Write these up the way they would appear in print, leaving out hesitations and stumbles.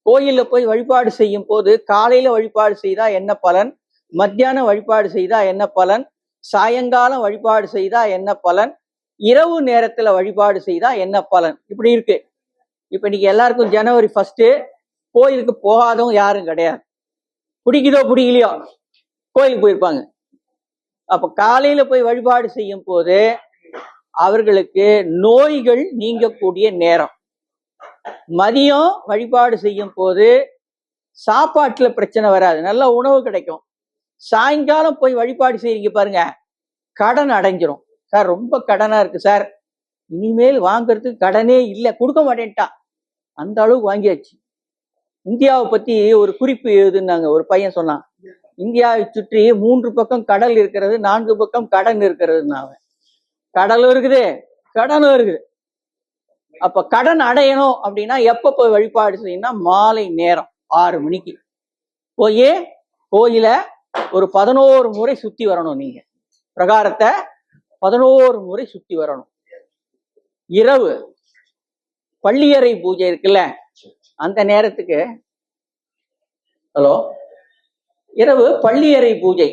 கோயில்ல போய் வழிபாடு செய்யும் போது காலையில வழிபாடு செய்தா என்ன பலன், மத்தியானம் வழிபாடு செய்தா என்ன பலன், சாயங்காலம் வழிபாடு செய்தா என்ன பலன், இரவு நேரத்துல வழிபாடு செய்தா என்ன பலன், இப்படி இருக்கு. இப்ப இன்னைக்கு எல்லாருக்கும் ஜனவரி 1 கோயிலுக்கு போகாதவங்க யாரும் கிடையாது. பிடிக்குதோ பிடிக்கலையோ கோயிலுக்கு போயிருப்பாங்க. அப்ப காலையில போய் வழிபாடு செய்யும் போது அவர்களுக்கு நோய்கள் நீங்கக்கூடிய நேரம். மதியம் வழிபாடு செய்யும் போது சாப்பாட்டுல பிரச்சனை வராது, நல்ல உணவு கிடைக்கும். சாயங்காலம் போய் வழிபாடு செய்றீங்க பாருங்க, கடன் அடைஞ்சிரும். சார் ரொம்ப கடனா இருக்கு சார், இனிமேல் வாங்கறதுக்கு கடனே இல்லை, கொடுக்க மாட்டேன்ட்டா, அந்த அளவுக்கு வாங்கியாச்சு. இந்தியாவை பத்தி ஒரு குறிப்பு எழுதுனாங்க, ஒரு பையன் சொன்னான், இந்தியாவை சுற்றி 3 பக்கம் கடல் இருக்கிறது, 4 பக்கம் கடன் இருக்கிறதுனாங்க. கடலும் இருக்குது, கடனும் இருக்குது. அப்ப கடன் அடையணும் அப்படின்னா எப்ப போய் வழிபாடு செய்யணும்? மாலை நேரம் 6 மணிக்கு போய் கோயில ஒரு 11 முறை சுத்தி வரணும். நீங்க பிரகாரத்தை 11 முறை சுத்தி வரணும். இரவு பள்ளியறை பூஜை இருக்குல்ல, அந்த நேரத்துக்கு இரவு பள்ளியறை பூஜை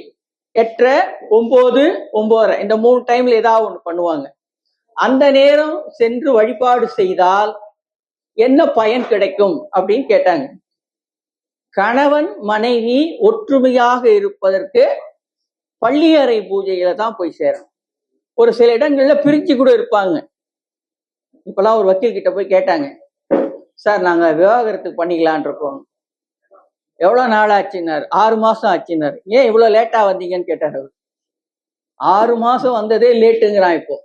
8:30, 9, 9:30 இந்த 3 டைம்ல ஏதாவது ஒண்ணு பண்ணுவாங்க. அந்த நேரம் சென்று வழிபாடு செய்தால் என்ன பயன் கிடைக்கும் அப்படின்னு கேட்டாங்க. கணவன் மனைவி ஒற்றுமையாக இருப்பதற்கு பள்ளியறை பூஜையில தான் போய் சேரணும். ஒரு சில இடங்கள்ல பிரிச்சு கூட இருப்பாங்க. இப்பெல்லாம் ஒரு வக்கீல் கிட்ட போய் கேட்டாங்க, சார் நாங்க விவாகரத்துக்கு பண்ணிக்கலான் இருக்கோம். எவ்வளவு நாள் ஆச்சுன்னாரு. 6 மாசம் ஆச்சுன்னாரு. ஏன் இவ்வளவு லேட்டா வந்தீங்கன்னு கேட்டாரு. 6 மாசம் வந்ததே லேட்டுங்கிறான். இப்போ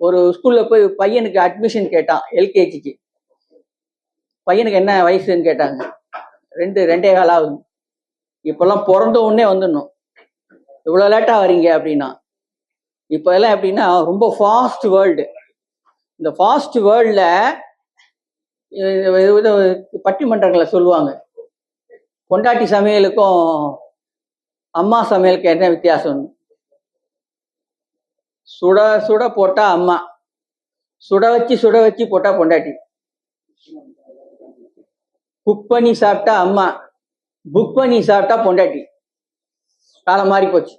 ஒரு ஸ்கூல்ல போய் பையனுக்கு அட்மிஷன் கேட்டான், எல்கேஜிக்கு. பையனுக்கு என்ன வயசுன்னு கேட்டாங்க. 2.25 ஆகுது. இப்பெல்லாம் பிறந்த உடனே வந்துடணும், இவ்வளவு லேட்டா வரீங்க அப்படின்னா. இப்ப எல்லாம் எப்படின்னா ரொம்ப ஃபாஸ்ட் வேர்ல்டு. இந்த ஃபாஸ்ட் வேர்ல்ட்ல பட்டிமன்றங்களை சொல்லுவாங்க, பொண்டாட்டி சமையலுக்கும் அம்மா சமையலுக்கு என்ன வித்தியாசம்? சுட சுட போட்டா அம்மா, சுட வச்சு போட்டா பொண்டாட்டி. குக் பண்ணி சாப்பிட்டா அம்மா, புக் பண்ணி சாப்பிட்டா பொண்டாட்டி. காலம் மாறி போச்சு.